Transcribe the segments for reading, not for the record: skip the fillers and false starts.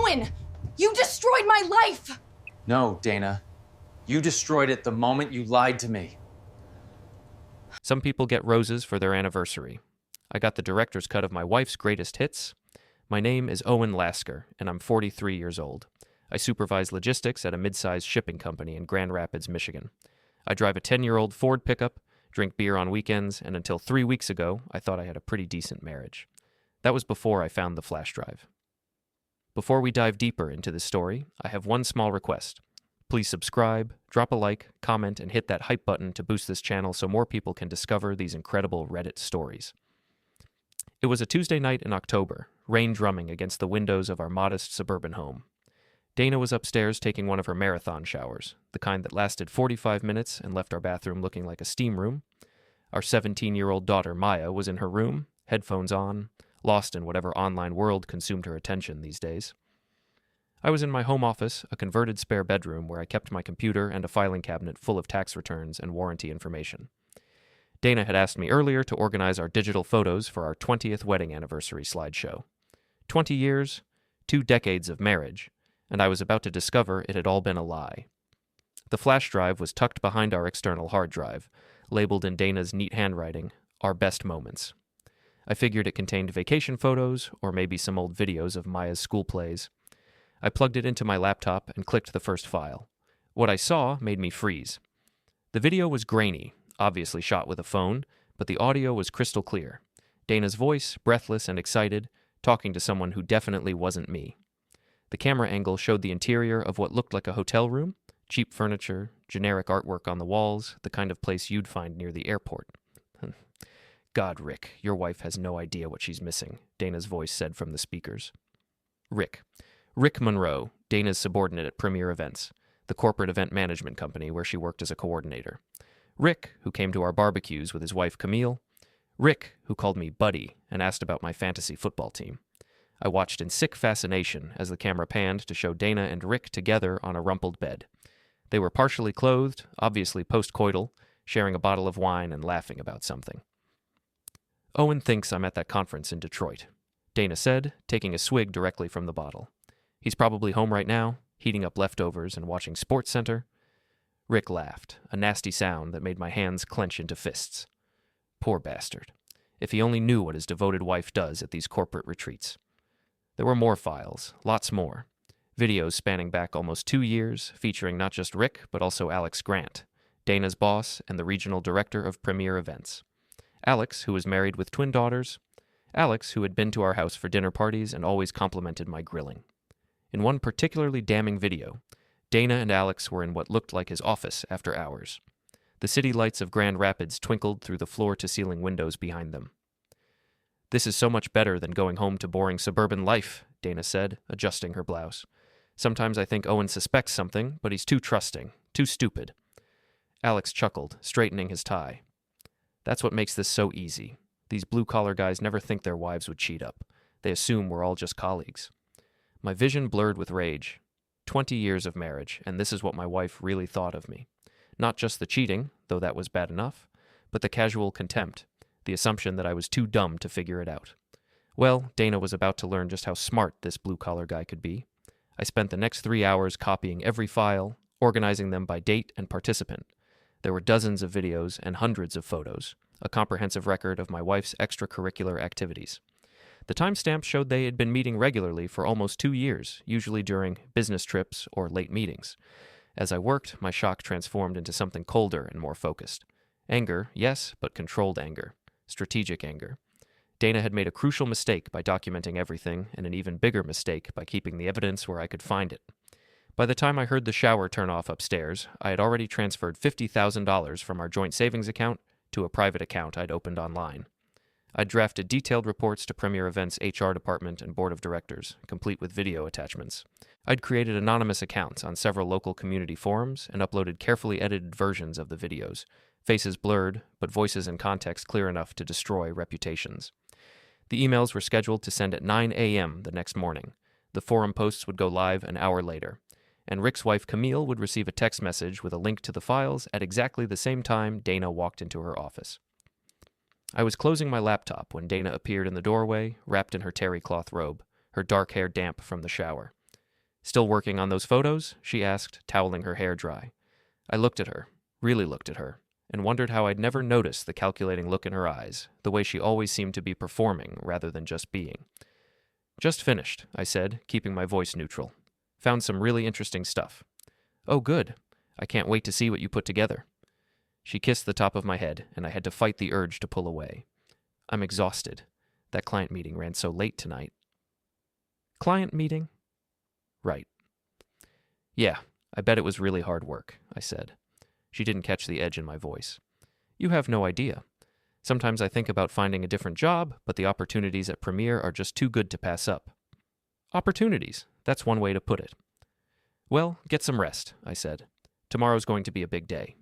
Owen! You destroyed my life! No, Dana. You destroyed it the moment you lied to me. Some people get roses for their anniversary. I got the director's cut of my wife's greatest hits. My name is Owen Lasker, and I'm 43 years old. I supervise logistics at a mid-sized shipping company in Grand Rapids, Michigan. I drive a 10-year-old Ford pickup, drink beer on weekends, and until 3 weeks ago, I thought I had a pretty decent marriage. That was before I found the flash drive. Before we dive deeper into this story, I have one small request. Please subscribe, drop a like, comment, and hit that hype button to boost this channel so more people can discover these incredible Reddit stories. It was a Tuesday night in October, rain drumming against the windows of our modest suburban home. Dana was upstairs taking one of her marathon showers, the kind that lasted 45 minutes and left our bathroom looking like a steam room. Our 17-year-old daughter, Maya, was in her room, headphones on, lost in whatever online world consumed her attention these days. I was in my home office, a converted spare bedroom where I kept my computer and a filing cabinet full of tax returns and warranty information. Dana had asked me earlier to organize our digital photos for our 20th wedding anniversary slideshow. 20 years, 2 decades of marriage, and I was about to discover it had all been a lie. The flash drive was tucked behind our external hard drive, labeled in Dana's neat handwriting, Our Best Moments. I figured it contained vacation photos, or maybe some old videos of Maya's school plays. I plugged it into my laptop and clicked the first file. What I saw made me freeze. The video was grainy, obviously shot with a phone, but the audio was crystal clear. Dana's voice, breathless and excited, talking to someone who definitely wasn't me. The camera angle showed the interior of what looked like a hotel room, cheap furniture, generic artwork on the walls, the kind of place you'd find near the airport. God, Rick, your wife has no idea what she's missing, Dana's voice said from the speakers. Rick Munroe, Dana's subordinate at Premier Events, the corporate event management company where she worked as a coordinator. Rick, who came to our barbecues with his wife Camille. Rick, who called me Buddy and asked about my fantasy football team. I watched in sick fascination as the camera panned to show Dana and Rick together on a rumpled bed. They were partially clothed, obviously post-coital, sharing a bottle of wine and laughing about something. Owen thinks I'm at that conference in Detroit, Dana said, taking a swig directly from the bottle. He's probably home right now, heating up leftovers and watching SportsCenter. Rick laughed, a nasty sound that made my hands clench into fists. Poor bastard. If he only knew what his devoted wife does at these corporate retreats. There were more files, lots more. Videos spanning back almost 2 years, featuring not just Rick, but also Alex Grant, Dana's boss and the regional director of Premier Events. Alex, who was married with twin daughters. Alex, who had been to our house for dinner parties and always complimented my grilling. In one particularly damning video, Dana and Alex were in what looked like his office after hours. The city lights of Grand Rapids twinkled through the floor-to-ceiling windows behind them. This is so much better than going home to boring suburban life, Dana said, adjusting her blouse. Sometimes I think Owen suspects something, but he's too trusting, too stupid. Alex chuckled, straightening his tie. That's what makes this so easy. These blue-collar guys never think their wives would cheat up. They assume we're all just colleagues. My vision blurred with rage. 20 years of marriage, and this is what my wife really thought of me. Not just the cheating, though that was bad enough, but the casual contempt, the assumption that I was too dumb to figure it out. Well, Dana was about to learn just how smart this blue-collar guy could be. I spent the next 3 hours copying every file, organizing them by date and participant. There were dozens of videos and hundreds of photos, a comprehensive record of my wife's extracurricular activities. The timestamp showed they had been meeting regularly for almost 2 years, usually during business trips or late meetings. As I worked, my shock transformed into something colder and more focused. Anger, yes, but controlled anger. Strategic anger. Dana had made a crucial mistake by documenting everything, and an even bigger mistake by keeping the evidence where I could find it. By the time I heard the shower turn off upstairs, I had already transferred $50,000 from our joint savings account to a private account I'd opened online. I'd drafted detailed reports to Premier Events' HR department and board of directors, complete with video attachments. I'd created anonymous accounts on several local community forums and uploaded carefully edited versions of the videos, faces blurred, but voices and context clear enough to destroy reputations. The emails were scheduled to send at 9 a.m. the next morning. The forum posts would go live an hour later, and Rick's wife Camille would receive a text message with a link to the files at exactly the same time Dana walked into her office. I was closing my laptop when Dana appeared in the doorway, wrapped in her terry cloth robe, her dark hair damp from the shower. Still working on those photos? She asked, toweling her hair dry. I looked at her, really looked at her, and wondered how I'd never noticed the calculating look in her eyes, the way she always seemed to be performing rather than just being. Just finished, I said, keeping my voice neutral. Found some really interesting stuff. Oh, good. I can't wait to see what you put together. She kissed the top of my head, and I had to fight the urge to pull away. I'm exhausted. That client meeting ran so late tonight. Client meeting? Right. Yeah, I bet it was really hard work, I said. She didn't catch the edge in my voice. You have no idea. Sometimes I think about finding a different job, but the opportunities at Premiere are just too good to pass up. Opportunities, that's one way to put it. Well, get some rest, I said. Tomorrow's going to be a big day.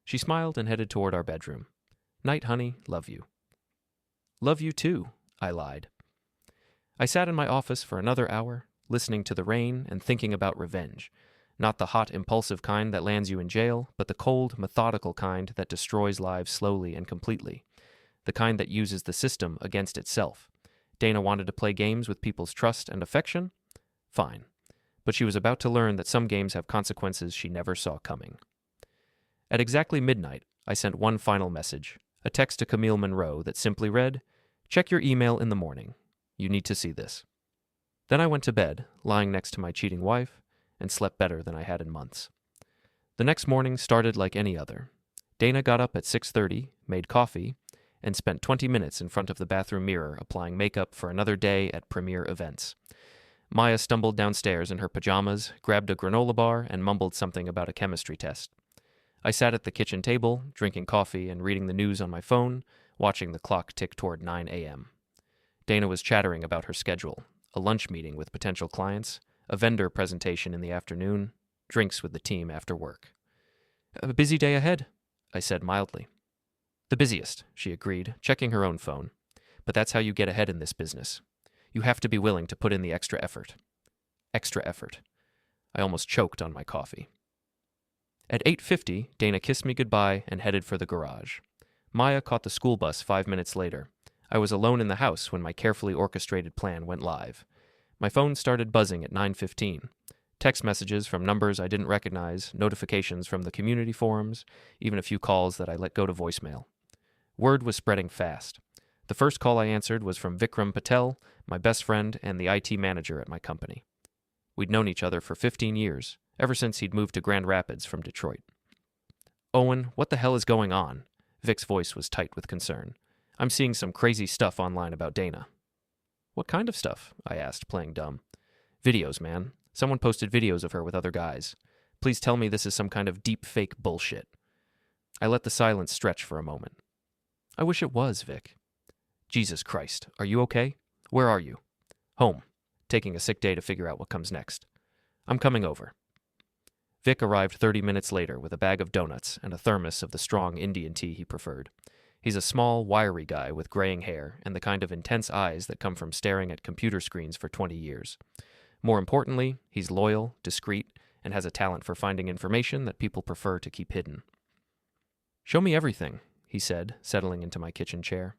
She smiled and headed toward our bedroom. Night, honey, love you. Love you too, I lied. I sat in my office for another hour, listening to the rain and thinking about revenge. Not the hot, impulsive kind that lands you in jail, but the cold, methodical kind that destroys lives slowly and completely. The kind that uses the system against itself. Dana wanted to play games with people's trust and affection? Fine. But she was about to learn that some games have consequences she never saw coming. At exactly midnight, I sent one final message, a text to Camille Munroe that simply read, "Check your email in the morning. You need to see this." Then I went to bed, lying next to my cheating wife, and slept better than I had in months. The next morning started like any other. Dana got up at 6:30, made coffee, and spent 20 minutes in front of the bathroom mirror applying makeup for another day at Premiere events. Maya stumbled downstairs in her pajamas, grabbed a granola bar, and mumbled something about a chemistry test. I sat at the kitchen table, drinking coffee and reading the news on my phone, watching the clock tick toward 9 a.m. Dana was chattering about her schedule, a lunch meeting with potential clients, a vendor presentation in the afternoon, drinks with the team after work. A busy day ahead, I said mildly. The busiest, she agreed, checking her own phone. But that's how you get ahead in this business. You have to be willing to put in the extra effort. Extra effort. I almost choked on my coffee. At 8:50, Dana kissed me goodbye and headed for the garage. Maya caught the school bus 5 minutes later. I was alone in the house when my carefully orchestrated plan went live. My phone started buzzing at 9:15. Text messages from numbers I didn't recognize, notifications from the community forums, even a few calls that I let go to voicemail. Word was spreading fast. The first call I answered was from Vikram Patel, my best friend and the IT manager at my company. We'd known each other for 15 years, ever since he'd moved to Grand Rapids from Detroit. Owen, what the hell is going on? Vic's voice was tight with concern. I'm seeing some crazy stuff online about Dana. What kind of stuff? I asked, playing dumb. Videos, man. Someone posted videos of her with other guys. Please tell me this is some kind of deep fake bullshit. I let the silence stretch for a moment. I wish it was, Vic. Jesus Christ, are you okay? Where are you? Home. Taking a sick day to figure out what comes next. I'm coming over. Vic arrived 30 minutes later with a bag of donuts and a thermos of the strong Indian tea he preferred. He's a small, wiry guy with graying hair and the kind of intense eyes that come from staring at computer screens for 20 years. More importantly, he's loyal, discreet, and has a talent for finding information that people prefer to keep hidden. Show me everything, he said, settling into my kitchen chair.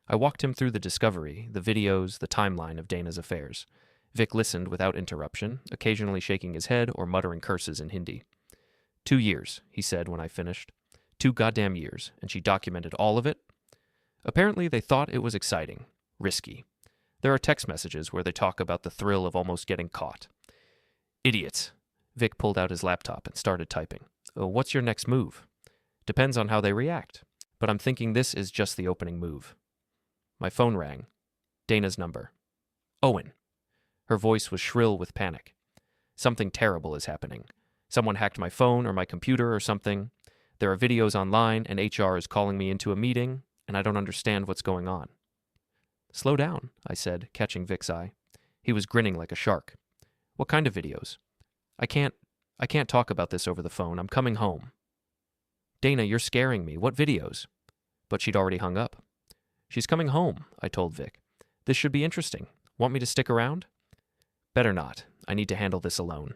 I walked him through the discovery, the videos, the timeline of Dana's affairs. Vic listened without interruption, occasionally shaking his head or muttering curses in Hindi. 2 years, he said when I finished. 2 goddamn years, and she documented all of it? Apparently they thought it was exciting, risky. There are text messages where they talk about the thrill of almost getting caught. Idiots. Vic pulled out his laptop and started typing. What's your next move? Depends on how they react, but I'm thinking this is just the opening move. My phone rang. Dana's number. Owen. Her voice was shrill with panic. Something terrible is happening. Someone hacked my phone or my computer or something. There are videos online and HR is calling me into a meeting, and I don't understand what's going on. Slow down, I said, catching Vic's eye. He was grinning like a shark. What kind of videos? I can't talk about this over the phone. I'm coming home. Dana, you're scaring me. What videos? But she'd already hung up. She's coming home, I told Vic. This should be interesting. Want me to stick around? Better not. I need to handle this alone.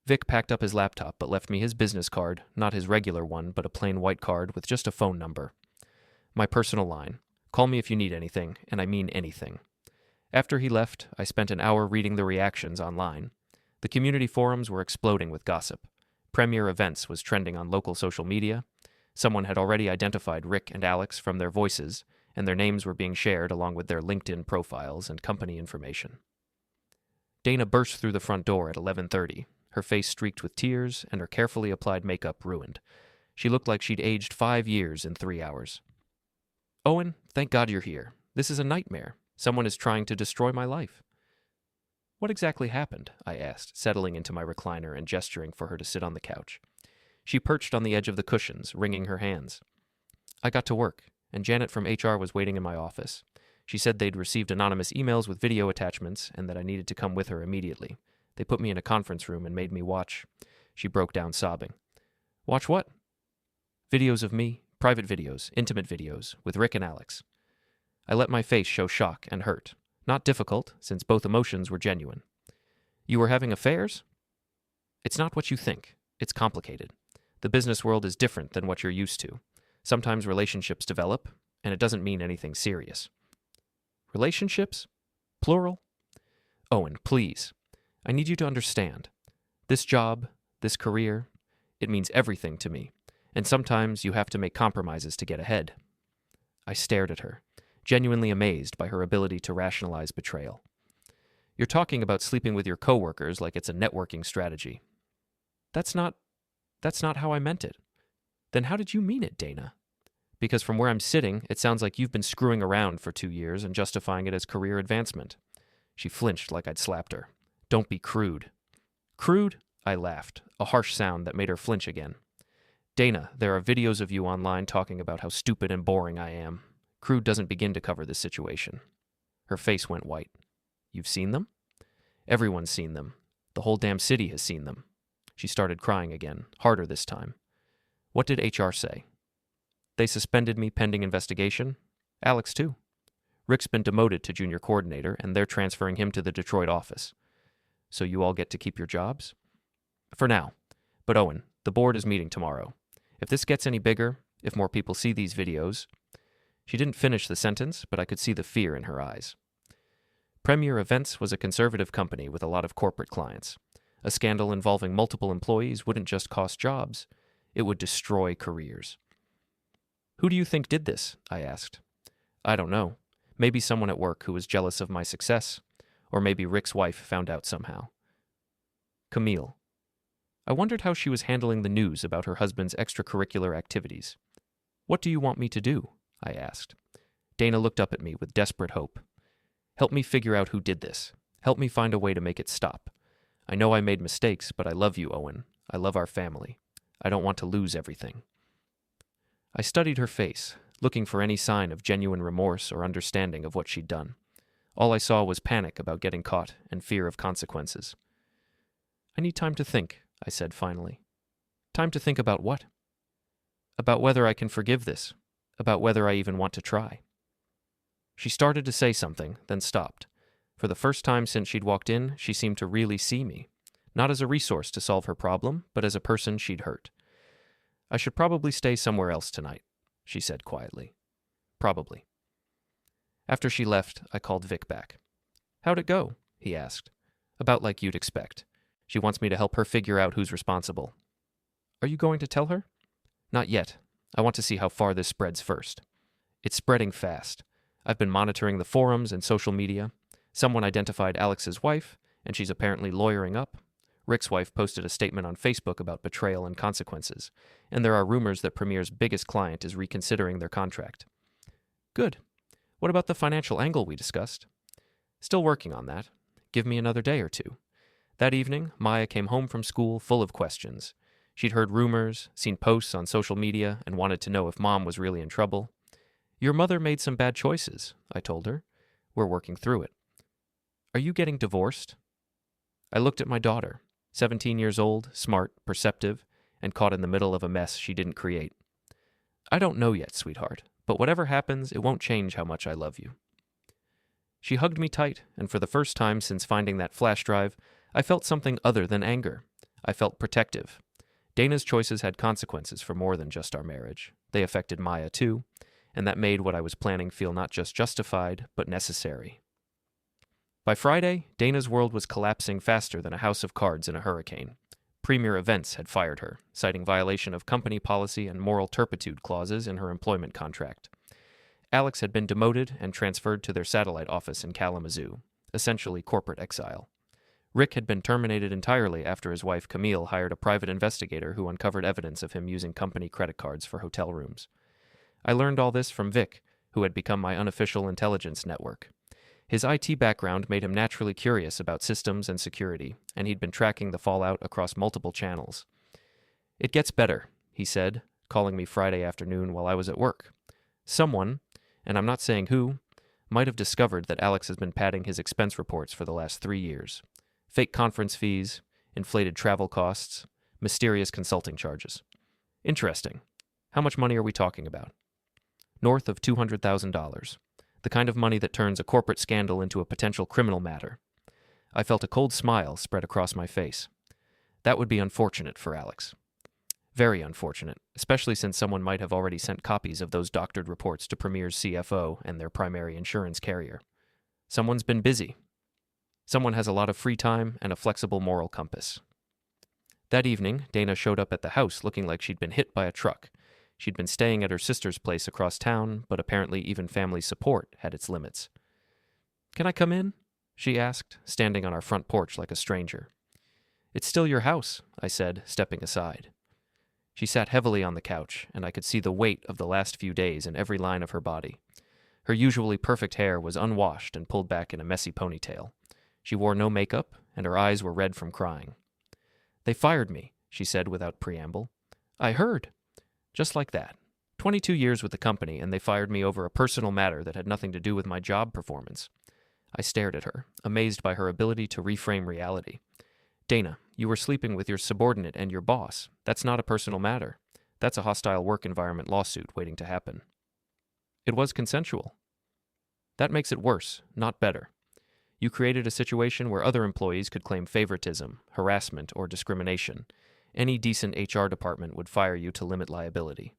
Vic packed up his laptop but left me his business card, not his regular one, but a plain white card with just a phone number. My personal line. Call me if you need anything, and I mean anything. After he left, I spent an hour reading the reactions online. The community forums were exploding with gossip. Premier Events was trending on local social media. Someone had already identified Rick and Alex from their voices, and their names were being shared along with their LinkedIn profiles and company information. Dana burst through the front door at 11:30, her face streaked with tears and her carefully applied makeup ruined. She looked like she'd aged 5 years in 3 hours. "Owen, thank God you're here. This is a nightmare. Someone is trying to destroy my life." "What exactly happened?" I asked, settling into my recliner and gesturing for her to sit on the couch. She perched on the edge of the cushions, wringing her hands. "I got to work, and Janet from HR was waiting in my office. She said they'd received anonymous emails with video attachments and that I needed to come with her immediately. They put me in a conference room and made me watch." She broke down sobbing. "Watch what?" "Videos of me, private videos, intimate videos, with Rick and Alex." I let my face show shock and hurt. Not difficult, since both emotions were genuine. "You were having affairs?" "It's not what you think. It's complicated. The business world is different than what you're used to. Sometimes relationships develop, and it doesn't mean anything serious." "Relationships? Plural?" "Owen, please. I need you to understand. This job, this career, it means everything to me, and sometimes you have to make compromises to get ahead." I stared at her, genuinely amazed by her ability to rationalize betrayal. "You're talking about sleeping with your coworkers like it's a networking strategy." That's not how I meant it." "Then how did you mean it, Dana?" "Because from where I'm sitting, it sounds like you've been screwing around for 2 years and justifying it as career advancement." She flinched like I'd slapped her. "Don't be crude." "Crude?" I laughed, a harsh sound that made her flinch again. "Dana, there are videos of you online talking about how stupid and boring I am. Crude doesn't begin to cover this situation." Her face went white. "You've seen them?" "Everyone's seen them. The whole damn city has seen them." She started crying again, harder this time. "What did HR say?" "They suspended me pending investigation. Alex, too. Rick's been demoted to junior coordinator, and they're transferring him to the Detroit office." "So you all get to keep your jobs?" "For now. But Owen, the board is meeting tomorrow. If this gets any bigger, if more people see these videos..." She didn't finish the sentence, but I could see the fear in her eyes. Premier Events was a conservative company with a lot of corporate clients. A scandal involving multiple employees wouldn't just cost jobs, it would destroy careers. "Who do you think did this?" I asked. "I don't know. Maybe someone at work who was jealous of my success, or maybe Rick's wife found out somehow." "Camille." I wondered how she was handling the news about her husband's extracurricular activities. "What do you want me to do?" I asked. Dana looked up at me with desperate hope. "Help me figure out who did this. Help me find a way to make it stop. I know I made mistakes, but I love you, Owen. I love our family. I don't want to lose everything." I studied her face, looking for any sign of genuine remorse or understanding of what she'd done. All I saw was panic about getting caught and fear of consequences. "I need time to think," I said finally. "Time to think about what?" "About whether I can forgive this. About whether I even want to try." She started to say something, then stopped. For the first time since she'd walked in, she seemed to really see me. Not as a resource to solve her problem, but as a person she'd hurt. "I should probably stay somewhere else tonight," she said quietly. "Probably." After she left, I called Vic back. "How'd it go?" he asked. "About like you'd expect. She wants me to help her figure out who's responsible." "Are you going to tell her?" "Not yet. I want to see how far this spreads first." "It's spreading fast. I've been monitoring the forums and social media. Someone identified Alex's wife, and she's apparently lawyering up. Rick's wife posted a statement on Facebook about betrayal and consequences, and there are rumors that Premier's biggest client is reconsidering their contract." "Good. What about the financial angle we discussed?" "Still working on that. Give me another day or two." That evening, Maya came home from school full of questions. She'd heard rumors, seen posts on social media, and wanted to know if Mom was really in trouble. "Your mother made some bad choices," I told her. "We're working through it." "Are you getting divorced?" I looked at my daughter, 17 years old, smart, perceptive, and caught in the middle of a mess she didn't create. "I don't know yet, sweetheart, but whatever happens, it won't change how much I love you." She hugged me tight, and for the first time since finding that flash drive, I felt something other than anger. I felt protective. Dana's choices had consequences for more than just our marriage. They affected Maya too, and that made what I was planning feel not just justified, but necessary. By Friday, Dana's world was collapsing faster than a house of cards in a hurricane. Premier Events had fired her, citing violation of company policy and moral turpitude clauses in her employment contract. Alex had been demoted and transferred to their satellite office in Kalamazoo, essentially corporate exile. Rick had been terminated entirely after his wife Camille hired a private investigator who uncovered evidence of him using company credit cards for hotel rooms. I learned all this from Vic, who had become my unofficial intelligence network. His IT background made him naturally curious about systems and security, and he'd been tracking the fallout across multiple channels. "It gets better," he said, calling me Friday afternoon while I was at work. "Someone, and I'm not saying who, might have discovered that Alex has been padding his expense reports for the last 3 years. Fake conference fees, inflated travel costs, mysterious consulting charges. Interesting. How much money are we talking about?" "North of $200,000. The kind of money that turns a corporate scandal into a potential criminal matter." I felt a cold smile spread across my face. That would be unfortunate for Alex. Very unfortunate, especially since someone might have already sent copies of those doctored reports to Premier's CFO and their primary insurance carrier. Someone's been busy. Someone has a lot of free time and a flexible moral compass. That evening, Dana showed up at the house looking like she'd been hit by a truck. She'd been staying at her sister's place across town, but apparently even family support had its limits. "Can I come in?" she asked, standing on our front porch like a stranger. "It's still your house," I said, stepping aside. She sat heavily on the couch, and I could see the weight of the last few days in every line of her body. Her usually perfect hair was unwashed and pulled back in a messy ponytail. She wore no makeup, and her eyes were red from crying. "They fired me," she said without preamble. "I heard." Just like that. 22 years with the company, and they fired me over a personal matter that had nothing to do with my job performance. I stared at her, amazed by her ability to reframe reality. "Dana, you were sleeping with your subordinate and your boss. That's not a personal matter. That's a hostile work environment lawsuit waiting to happen." "It was consensual." "That makes it worse, not better. You created a situation where other employees could claim favoritism, harassment, or discrimination. Any decent HR department would fire you to limit liability."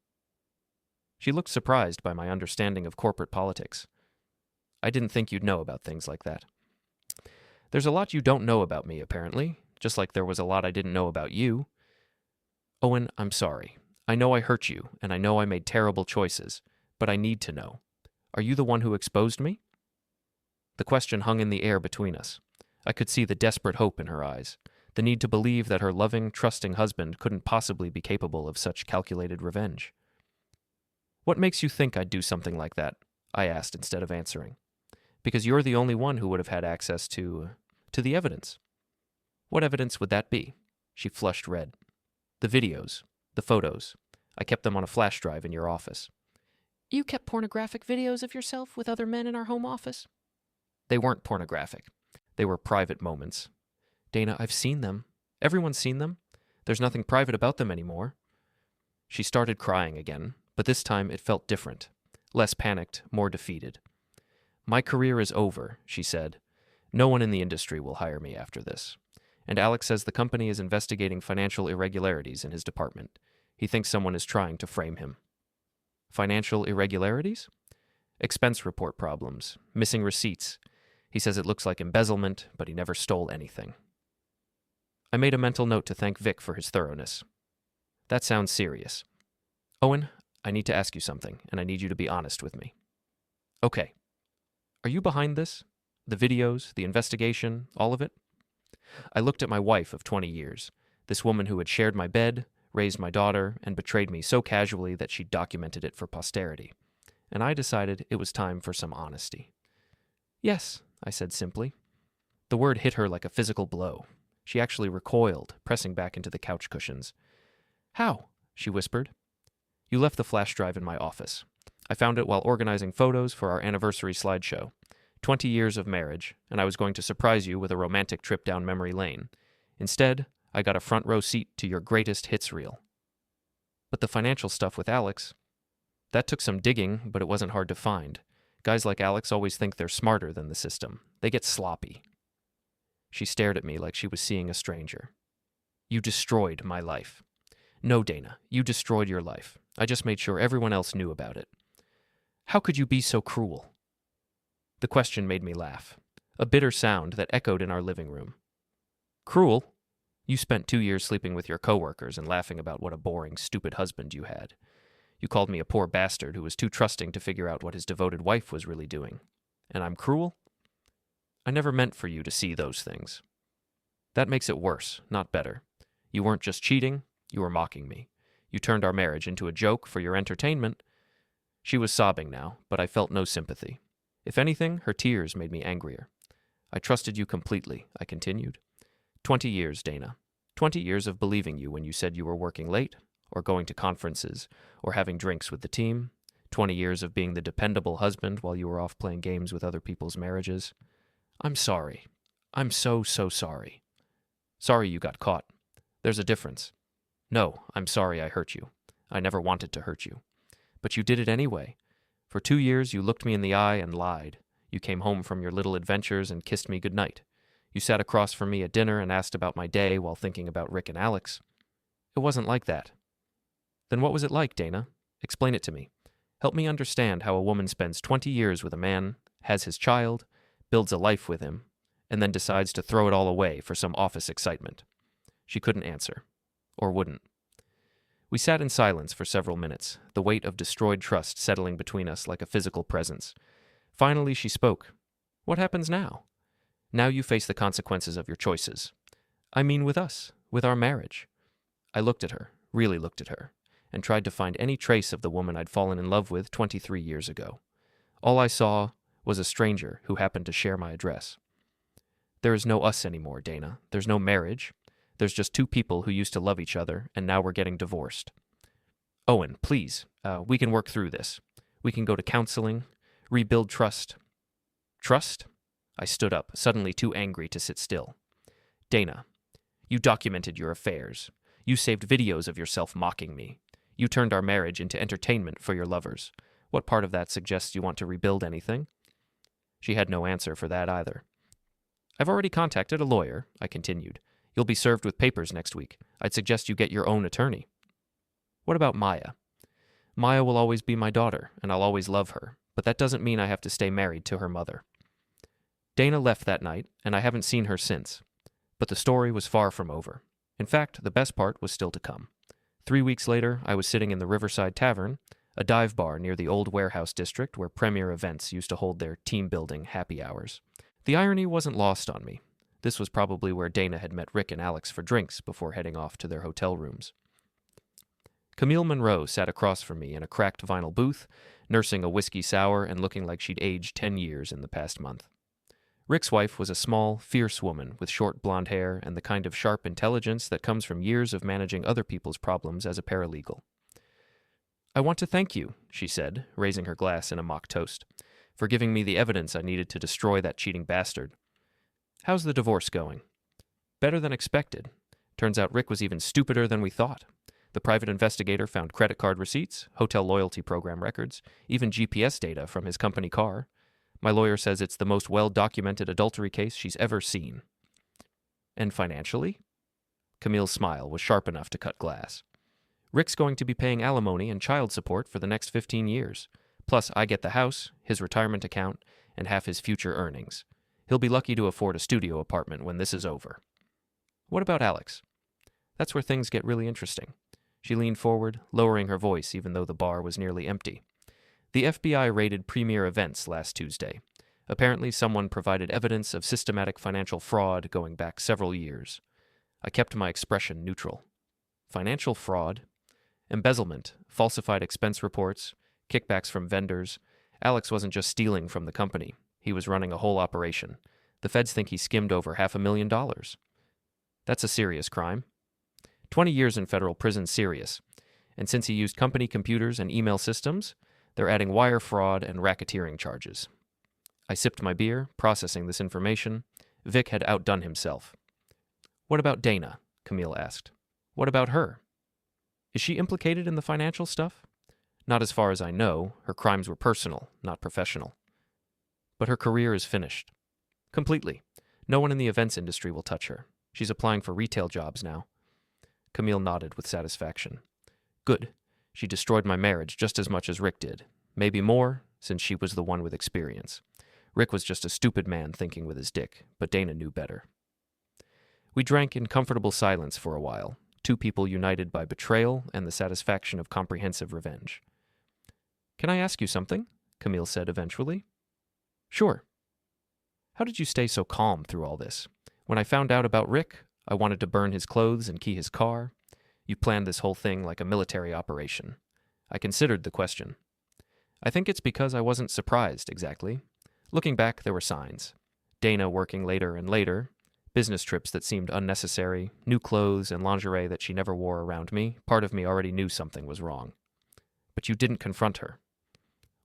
She looked surprised by my understanding of corporate politics. "I didn't think you'd know about things like that." "There's a lot you don't know about me, apparently, just like there was a lot I didn't know about you." "Owen, I'm sorry. I know I hurt you, and I know I made terrible choices, but I need to know. Are you the one who exposed me?" The question hung in the air between us. I could see the desperate hope in her eyes, the need to believe that her loving, trusting husband couldn't possibly be capable of such calculated revenge. "What makes you think I'd do something like that?" I asked instead of answering. "Because you're the only one who would have had access to the evidence." "What evidence would that be?" She flushed red. "The videos, the photos. I kept them on a flash drive in your office." "You kept pornographic videos of yourself with other men in our home office?" "They weren't pornographic. They were private moments." "Dana, I've seen them. Everyone's seen them. There's nothing private about them anymore." She started crying again, but this time it felt different. Less panicked, more defeated. "My career is over," she said. "No one in the industry will hire me after this. And Alex says the company is investigating financial irregularities in his department. He thinks someone is trying to frame him." "Financial irregularities?" "Expense report problems, missing receipts. He says it looks like embezzlement, but he never stole anything." I made a mental note to thank Vic for his thoroughness. "That sounds serious. Owen, I need to ask you something, and I need you to be honest with me." "Okay. Are you behind this? The videos, the investigation, all of it?" I looked at my wife of 20 years, this woman who had shared my bed, raised my daughter, and betrayed me so casually that she documented it for posterity. And I decided it was time for some honesty. "Yes," I said simply. The word hit her like a physical blow. She actually recoiled, pressing back into the couch cushions. "How?" she whispered. "You left the flash drive in my office. I found it while organizing photos for our anniversary slideshow. 20 years of marriage, and I was going to surprise you with a romantic trip down memory lane. Instead, I got a front row seat to your greatest hits reel." "But the financial stuff with Alex?" "That took some digging, but it wasn't hard to find. Guys like Alex always think they're smarter than the system. They get sloppy." She stared at me like she was seeing a stranger. "You destroyed my life." "No, Dana, you destroyed your life. I just made sure everyone else knew about it." "How could you be so cruel?" The question made me laugh. a bitter sound that echoed in our living room. Cruel? You spent 2 years sleeping with your coworkers and laughing about what a boring, stupid husband you had. You called me a poor bastard who was too trusting to figure out what his devoted wife was really doing. And I'm cruel? I never meant for you to see those things. That makes it worse, not better. You weren't just cheating, you were mocking me. You turned our marriage into a joke for your entertainment. She was sobbing now, but I felt no sympathy. If anything, her tears made me angrier. I trusted you completely, I continued. 20 years, Dana. 20 years of believing you when you said you were working late, or going to conferences, or having drinks with the team. 20 years of being the dependable husband while you were off playing games with other people's marriages. I'm sorry. I'm so sorry. Sorry you got caught. There's a difference. No, I'm sorry I hurt you. I never wanted to hurt you. But you did it anyway. For 2 years you looked me in the eye and lied. You came home from your little adventures and kissed me goodnight. You sat across from me at dinner and asked about my day while thinking about Rick and Alex. It wasn't like that. Then what was it like, Dana? Explain it to me. Help me understand how a woman spends 20 years with a man, has his child, builds a life with him, and then decides to throw it all away for some office excitement. She couldn't answer. Or wouldn't. We sat in silence for several minutes, the weight of destroyed trust settling between us like a physical presence. Finally, she spoke. What happens now? Now you face the consequences of your choices. I mean with us, with our marriage. I looked at her, really looked at her, and tried to find any trace of the woman I'd fallen in love with 23 years ago. All I saw was a stranger who happened to share my address. There is no us anymore, Dana. There's no marriage. There's just two people who used to love each other, and now we're getting divorced. Owen, please, we can work through this. We can go to counseling, rebuild trust. Trust? I stood up, suddenly too angry to sit still. Dana, you documented your affairs. You saved videos of yourself mocking me. You turned our marriage into entertainment for your lovers. What part of that suggests you want to rebuild anything? She had no answer for that either. I've already contacted a lawyer, I continued. You'll be served with papers next week. I'd suggest you get your own attorney. What about Maya? Maya will always be my daughter, and I'll always love her, but that doesn't mean I have to stay married to her mother. Dana left that night, and I haven't seen her since. But the story was far from over. In fact, the best part was still to come. 3 weeks later, I was sitting in the Riverside Tavern, a dive bar near the old warehouse district where premier events used to hold their team-building happy hours. The irony wasn't lost on me. This was probably where Dana had met Rick and Alex for drinks before heading off to their hotel rooms. Camille Munroe sat across from me in a cracked vinyl booth, nursing a whiskey sour and looking like she'd aged 10 years in the past month. Rick's wife was a small, fierce woman with short blonde hair and the kind of sharp intelligence that comes from years of managing other people's problems as a paralegal. I want to thank you, she said, raising her glass in a mock toast, for giving me the evidence I needed to destroy that cheating bastard. How's the divorce going? Better than expected. Turns out Rick was even stupider than we thought. The private investigator found credit card receipts, hotel loyalty program records, even GPS data from his company car. My lawyer says it's the most well-documented adultery case she's ever seen. And financially? Camille's smile was sharp enough to cut glass. Rick's going to be paying alimony and child support for the next 15 years. Plus, I get the house, his retirement account, and half his future earnings. He'll be lucky to afford a studio apartment when this is over. What about Alex? That's where things get really interesting. She leaned forward, lowering her voice even though the bar was nearly empty. The FBI raided Premier Events last Tuesday. Apparently someone provided evidence of systematic financial fraud going back several years. I kept my expression neutral. Financial fraud? Embezzlement, falsified expense reports, kickbacks from vendors. Alex wasn't just stealing from the company. He was running a whole operation. The feds think he skimmed over $500,000. That's a serious crime. 20 years in federal prison, serious. And since he used company computers and email systems, they're adding wire fraud and racketeering charges. I sipped my beer, processing this information. Vic had outdone himself. What about Dana? Camille asked. What about her? Is she implicated in the financial stuff? Not as far as I know. Her crimes were personal, not professional. But her career is finished. Completely. No one in the events industry will touch her. She's applying for retail jobs now. Camille nodded with satisfaction. Good. She destroyed my marriage just as much as Rick did. Maybe more, since she was the one with experience. Rick was just a stupid man thinking with his dick, but Dana knew better. We drank in comfortable silence for a while, two people united by betrayal and the satisfaction of comprehensive revenge. "Can I ask you something?" Camille said eventually. "Sure." "How did you stay so calm through all this? When I found out about Rick, I wanted to burn his clothes and key his car. You planned this whole thing like a military operation." I considered the question. I think it's because I wasn't surprised, exactly. Looking back, there were signs. Dana working later and later, business trips that seemed unnecessary, new clothes and lingerie that she never wore around me. Part of me already knew something was wrong. But you didn't confront her.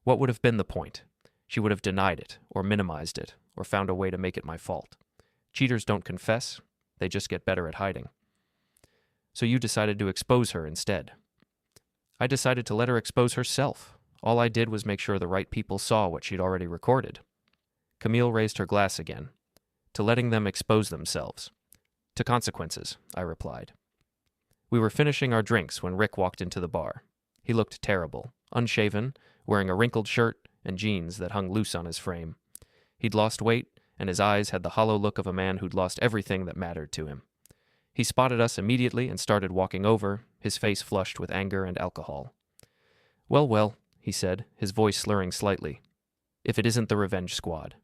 What would have been the point? She would have denied it, or minimized it, or found a way to make it my fault. Cheaters don't confess, they just get better at hiding. So you decided to expose her instead. I decided to let her expose herself. All I did was make sure the right people saw what she'd already recorded. Camille raised her glass again. To letting them expose themselves. To consequences, I replied. We were finishing our drinks when Rick walked into the bar. He looked terrible, unshaven, wearing a wrinkled shirt and jeans that hung loose on his frame. He'd lost weight, and his eyes had the hollow look of a man who'd lost everything that mattered to him. He spotted us immediately and started walking over, his face flushed with anger and alcohol. "Well, well," he said, his voice slurring slightly. "If it isn't the revenge squad."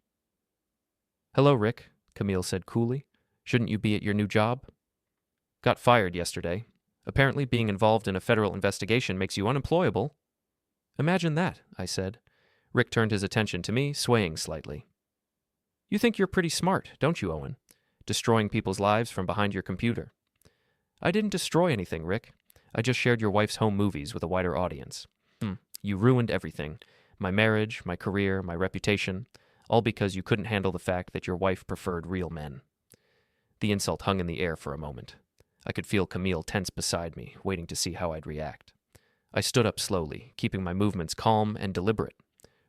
"Hello, Rick," Camille said coolly. "Shouldn't you be at your new job?" "Got fired yesterday. Apparently being involved in a federal investigation makes you unemployable." "Imagine that," I said. Rick turned his attention to me, swaying slightly. "You think you're pretty smart, don't you, Owen? Destroying people's lives from behind your computer." "I didn't destroy anything, Rick. I just shared your wife's home movies with a wider audience." You ruined everything. My marriage, my career, my reputation, all because you couldn't handle the fact that your wife preferred real men." The insult hung in the air for a moment. I could feel Camille tense beside me, waiting to see how I'd react. I stood up slowly, keeping my movements calm and deliberate.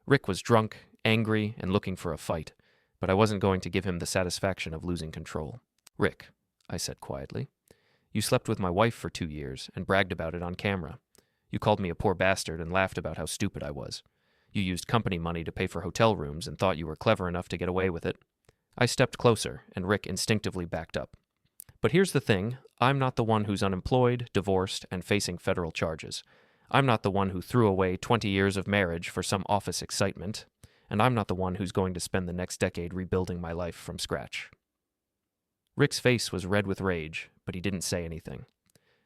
Rick was drunk, angry, and looking for a fight, but I wasn't going to give him the satisfaction of losing control. "Rick," I said quietly, "you slept with my wife for 2 years and bragged about it on camera. You called me a poor bastard and laughed about how stupid I was. You used company money to pay for hotel rooms and thought you were clever enough to get away with it." I stepped closer, and Rick instinctively backed up. "But here's the thing, I'm not the one who's unemployed, divorced, and facing federal charges. I'm not the one who threw away 20 years of marriage for some office excitement, and I'm not the one who's going to spend the next decade rebuilding my life from scratch." Rick's face was red with rage, but he didn't say anything.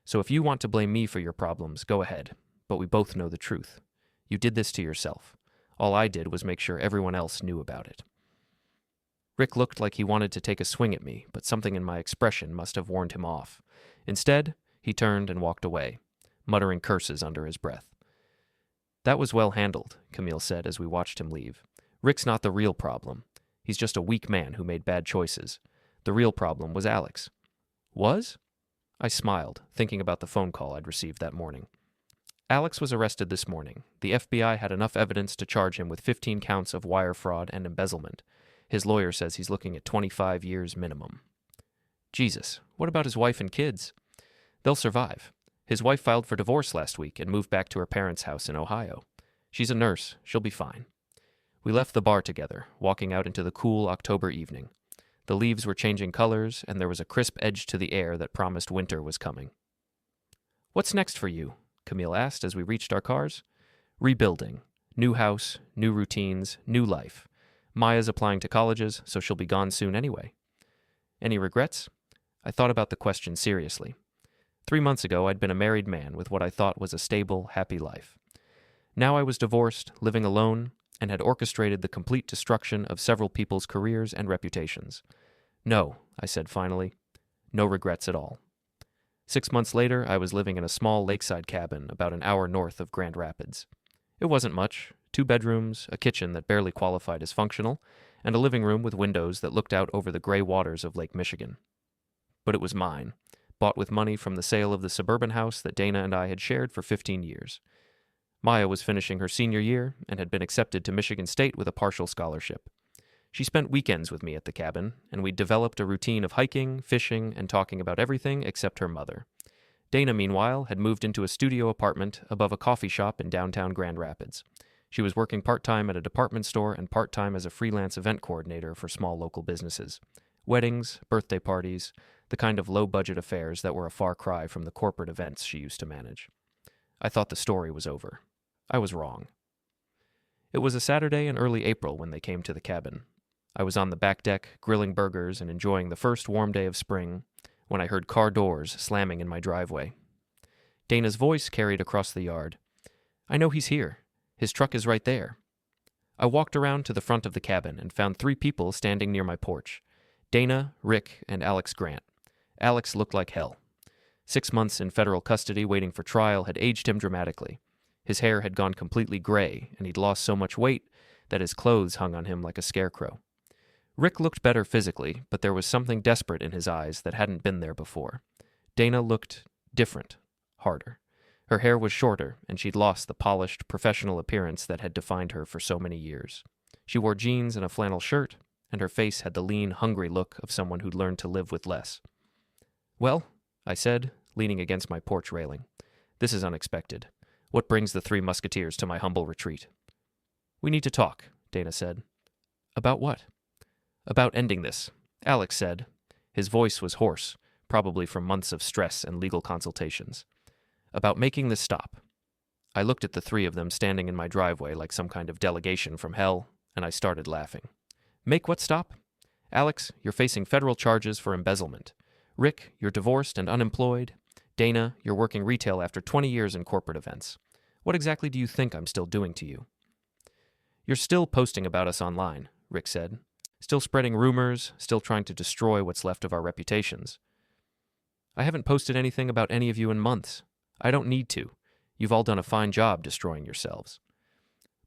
"So if you want to blame me for your problems, go ahead, but we both know the truth. You did this to yourself. All I did was make sure everyone else knew about it." Rick looked like he wanted to take a swing at me, but something in my expression must have warned him off. Instead, he turned and walked away, muttering curses under his breath. "That was well handled," Camille said as we watched him leave. "Rick's not the real problem. He's just a weak man who made bad choices. The real problem was Alex." "Was?" I smiled, thinking about the phone call I'd received that morning. "Alex was arrested this morning. The FBI had enough evidence to charge him with 15 counts of wire fraud and embezzlement. His lawyer says he's looking at 25 years minimum." "Jesus, what about his wife and kids?" "They'll survive. His wife filed for divorce last week and moved back to her parents' house in Ohio. She's a nurse. She'll be fine." We left the bar together, walking out into the cool October evening. The leaves were changing colors, and there was a crisp edge to the air that promised winter was coming. "What's next for you?" Camille asked as we reached our cars. "Rebuilding. New house, new routines, new life. Maya's applying to colleges, so she'll be gone soon anyway." "Any regrets?" I thought about the question seriously. 3 months ago, I'd been a married man with what I thought was a stable, happy life. Now I was divorced, living alone, and had orchestrated the complete destruction of several people's careers and reputations. "No," I said finally. "No regrets at all." 6 months later, I was living in a small lakeside cabin about an hour north of Grand Rapids. It wasn't much, 2 bedrooms, a kitchen that barely qualified as functional, and a living room with windows that looked out over the gray waters of Lake Michigan. But it was mine, bought with money from the sale of the suburban house that Dana and I had shared for 15 years. Maya was finishing her senior year and had been accepted to Michigan State with a partial scholarship. She spent weekends with me at the cabin, and we developed a routine of hiking, fishing, and talking about everything except her mother. Dana, meanwhile, had moved into a studio apartment above a coffee shop in downtown Grand Rapids. She was working part-time at a department store and part-time as a freelance event coordinator for small local businesses. Weddings, birthday parties, the kind of low-budget affairs that were a far cry from the corporate events she used to manage. I thought the story was over. I was wrong. It was a Saturday in early April when they came to the cabin. I was on the back deck, grilling burgers and enjoying the first warm day of spring, when I heard car doors slamming in my driveway. Dana's voice carried across the yard. "I know he's here. His truck is right there." I walked around to the front of the cabin and found 3 people standing near my porch. Dana, Rick, and Alex Grant. Alex looked like hell. 6 months in federal custody waiting for trial had aged him dramatically. His hair had gone completely gray, and he'd lost so much weight that his clothes hung on him like a scarecrow. Rick looked better physically, but there was something desperate in his eyes that hadn't been there before. Dana looked different, harder. Her hair was shorter, and she'd lost the polished, professional appearance that had defined her for so many years. She wore jeans and a flannel shirt, and her face had the lean, hungry look of someone who'd learned to live with less. "Well," I said, leaning against my porch railing, "this is unexpected. What brings the 3 musketeers to my humble retreat?" "We need to talk," Dana said. "About what?" "About ending this," Alex said. His voice was hoarse, probably from months of stress and legal consultations. "About making this stop." I looked at the 3 of them standing in my driveway like some kind of delegation from hell, and I started laughing. "Make what stop?" "Alex, you're facing federal charges for embezzlement. Rick, you're divorced and unemployed. Dana, you're working retail after 20 years in corporate events. What exactly do you think I'm still doing to you?" "You're still posting about us online," Rick said. "Still spreading rumors, still trying to destroy what's left of our reputations." "I haven't posted anything about any of you in months. I don't need to. You've all done a fine job destroying yourselves."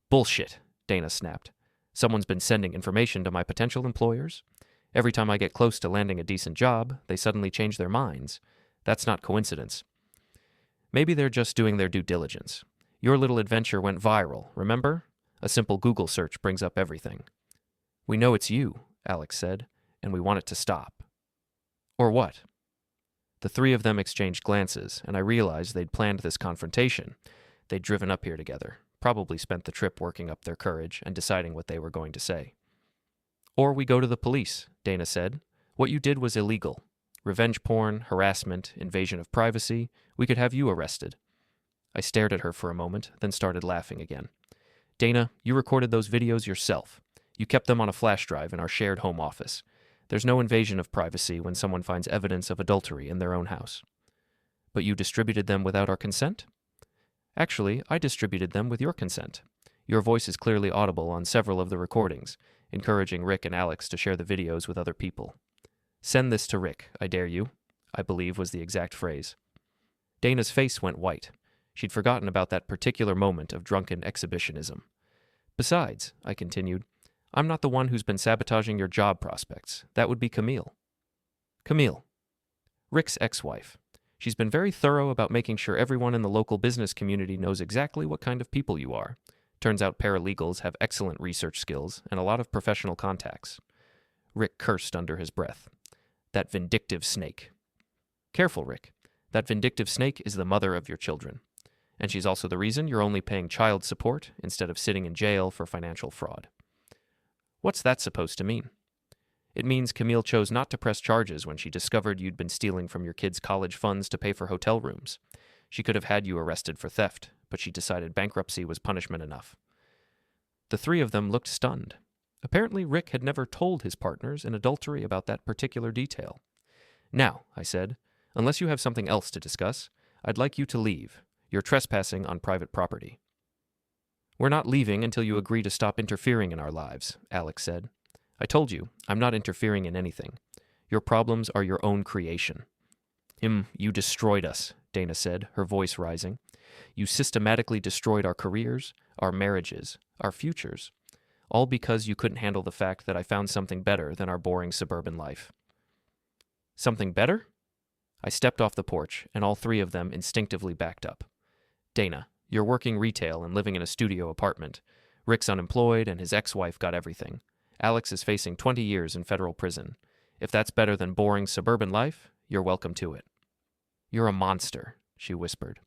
"Bullshit," Dana snapped. "Someone's been sending information to my potential employers. Every time I get close to landing a decent job, they suddenly change their minds. That's not coincidence. Maybe they're just doing their due diligence. Your little adventure went viral, remember? A simple Google search brings up everything." "We know it's you," Alex said, "and we want it to stop." "Or what?" The 3 of them exchanged glances, and I realized they'd planned this confrontation. They'd driven up here together, probably spent the trip working up their courage and deciding what they were going to say. "Or we go to the police," Dana said. "What you did was illegal. Revenge porn, harassment, invasion of privacy. We could have you arrested." I stared at her for a moment, then started laughing again. "Dana, you recorded those videos yourself. You kept them on a flash drive in our shared home office. There's no invasion of privacy when someone finds evidence of adultery in their own house." "But you distributed them without our consent?" "Actually, I distributed them with your consent. Your voice is clearly audible on several of the recordings, encouraging Rick and Alex to share the videos with other people. 'Send this to Rick, I dare you,' I believe was the exact phrase." Dana's face went white. She'd forgotten about that particular moment of drunken exhibitionism. "Besides," I continued, "I'm not the one who's been sabotaging your job prospects. That would be Camille." "Camille." "Rick's ex-wife. She's been very thorough about making sure everyone in the local business community knows exactly what kind of people you are. Turns out paralegals have excellent research skills and a lot of professional contacts." Rick cursed under his breath. "That vindictive snake." "Careful, Rick. That vindictive snake is the mother of your children. And she's also the reason you're only paying child support instead of sitting in jail for financial fraud." "What's that supposed to mean?" "It means Camille chose not to press charges when she discovered you'd been stealing from your kids' college funds to pay for hotel rooms. She could have had you arrested for theft, but she decided bankruptcy was punishment enough." The 3 of them looked stunned. Apparently Rick had never told his partners in adultery about that particular detail. "Now," I said, "unless you have something else to discuss, I'd like you to leave. You're trespassing on private property." "We're not leaving until you agree to stop interfering in our lives," Alex said. "I told you, I'm not interfering in anything. Your problems are your own creation." You destroyed us," Dana said, her voice rising. "You systematically destroyed our careers, our marriages, our futures. All because you couldn't handle the fact that I found something better than our boring suburban life." "Something better?" I stepped off the porch, and all 3 of them instinctively backed up. "Dana, you're working retail and living in a studio apartment. Rick's unemployed, and his ex-wife got everything. Alex is facing 20 years in federal prison. If that's better than boring suburban life, you're welcome to it." "You're a monster," she whispered.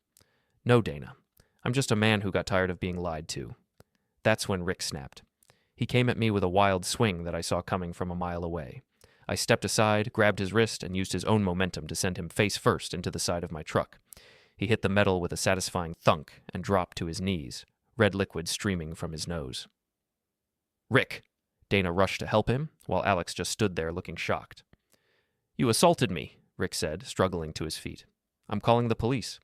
"No, Dana. I'm just a man who got tired of being lied to." That's when Rick snapped. He came at me with a wild swing that I saw coming from a mile away. I stepped aside, grabbed his wrist, and used his own momentum to send him face first into the side of my truck. He hit the metal with a satisfying thunk and dropped to his knees, red liquid streaming from his nose. "Rick!" Dana rushed to help him, while Alex just stood there looking shocked. "You assaulted me," Rick said, struggling to his feet. "I'm calling the police."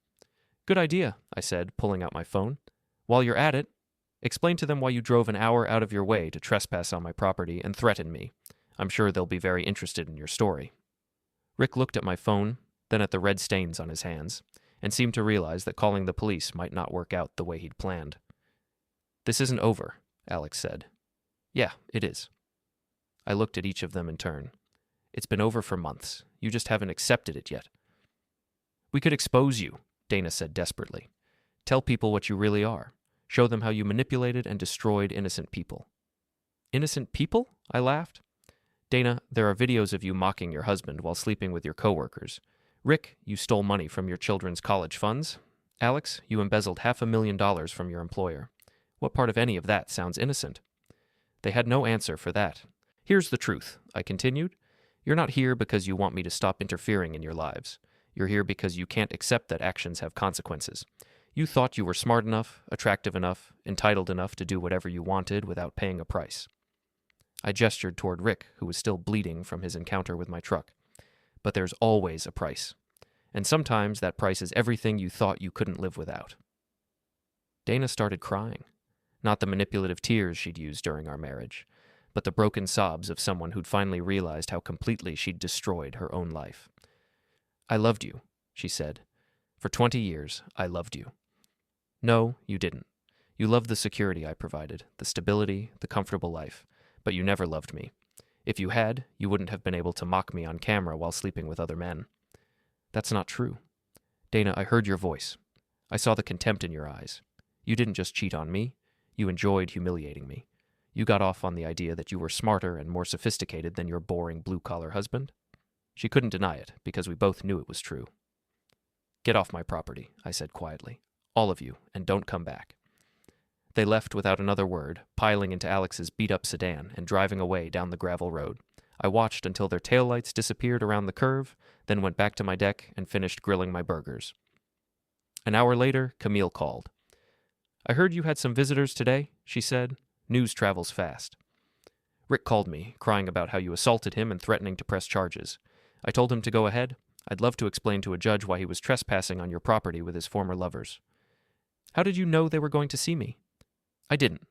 "Good idea," I said, pulling out my phone. "While you're at it, explain to them why you drove an hour out of your way to trespass on my property and threaten me. I'm sure they'll be very interested in your story." Rick looked at my phone, then at the red stains on his hands, and seemed to realize that calling the police might not work out the way he'd planned. "This isn't over," Alex said. "Yeah, it is." I looked at each of them in turn. "It's been over for months. You just haven't accepted it yet." "We could expose you," Dana said desperately. "Tell people what you really are. Show them how you manipulated and destroyed innocent people." "Innocent people?" I laughed. "Dana, there are videos of you mocking your husband while sleeping with your coworkers. Rick, you stole money from your children's college funds. Alex, you embezzled $500,000 from your employer. What part of any of that sounds innocent?" They had no answer for that. "Here's the truth," I continued. "You're not here because you want me to stop interfering in your lives. You're here because you can't accept that actions have consequences. You thought you were smart enough, attractive enough, entitled enough to do whatever you wanted without paying a price." I gestured toward Rick, who was still bleeding from his encounter with my truck. "But there's always a price. And sometimes that price is everything you thought you couldn't live without." Dana started crying. Not the manipulative tears she'd used during our marriage, but the broken sobs of someone who'd finally realized how completely she'd destroyed her own life. "I loved you," she said. "For 20 years, I loved you." "No, you didn't. You loved the security I provided, the stability, the comfortable life, but you never loved me. If you had, you wouldn't have been able to mock me on camera while sleeping with other men." "That's not true. Dana, I heard your voice. I saw the contempt in your eyes. You didn't just cheat on me. You enjoyed humiliating me. You got off on the idea that you were smarter and more sophisticated than your boring blue-collar husband." She couldn't deny it, because we both knew it was true. "Get off my property," I said quietly. "All of you, and don't come back." They left without another word, piling into Alex's beat-up sedan and driving away down the gravel road. I watched until their taillights disappeared around the curve, then went back to my deck and finished grilling my burgers. An hour later, Camille called. "I heard you had some visitors today," she said. "News travels fast." "Rick called me, crying about how you assaulted him and threatening to press charges. I told him to go ahead. I'd love to explain to a judge why he was trespassing on your property with his former lovers." "How did you know they were going to see me?" "I didn't,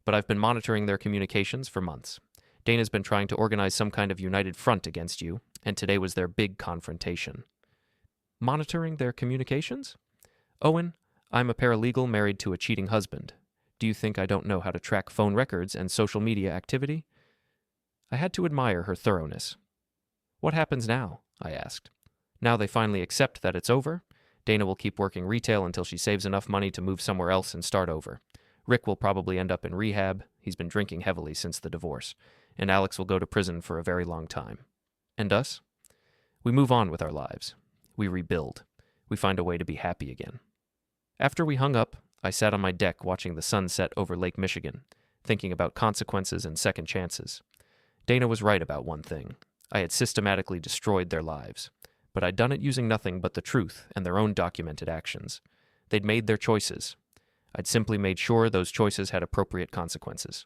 but I've been monitoring their communications for months. Dana's been trying to organize some kind of united front against you, and today was their big confrontation." "Monitoring their communications?" "Owen, I'm a paralegal married to a cheating husband. Do you think I don't know how to track phone records and social media activity?" I had to admire her thoroughness. "What happens now?" I asked. "Now they finally accept that it's over? Dana will keep working retail until she saves enough money to move somewhere else and start over. Rick will probably end up in rehab. He's been drinking heavily since the divorce. And Alex will go to prison for a very long time. And us? We move on with our lives. We rebuild. We find a way to be happy again." After we hung up, I sat on my deck watching the sun set over Lake Michigan, thinking about consequences and second chances. Dana was right about one thing. I had systematically destroyed their lives, but I'd done it using nothing but the truth and their own documented actions. They'd made their choices. I'd simply made sure those choices had appropriate consequences.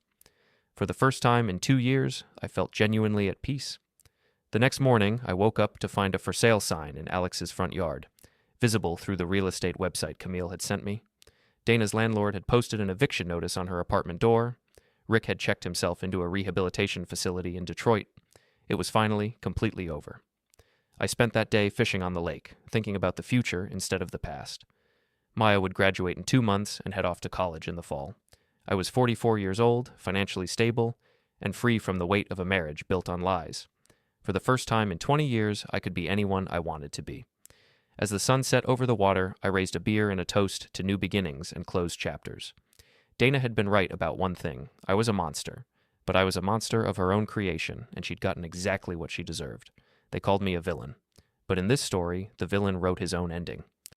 For the first time in 2 years, I felt genuinely at peace. The next morning, I woke up to find a for sale sign in Alex's front yard, visible through the real estate website Camille had sent me. Dana's landlord had posted an eviction notice on her apartment door. Rick had checked himself into a rehabilitation facility in Detroit. It was finally completely over. I spent that day fishing on the lake, thinking about the future instead of the past. Maya would graduate in 2 months and head off to college in the fall. I was 44 years old, financially stable, and free from the weight of a marriage built on lies. For the first time in 20 years, I could be anyone I wanted to be. As the sun set over the water, I raised a beer and a toast to new beginnings and closed chapters. Dana had been right about one thing. I was a monster. But I was a monster of her own creation, and she'd gotten exactly what she deserved. They called me a villain. But in this story, the villain wrote his own ending.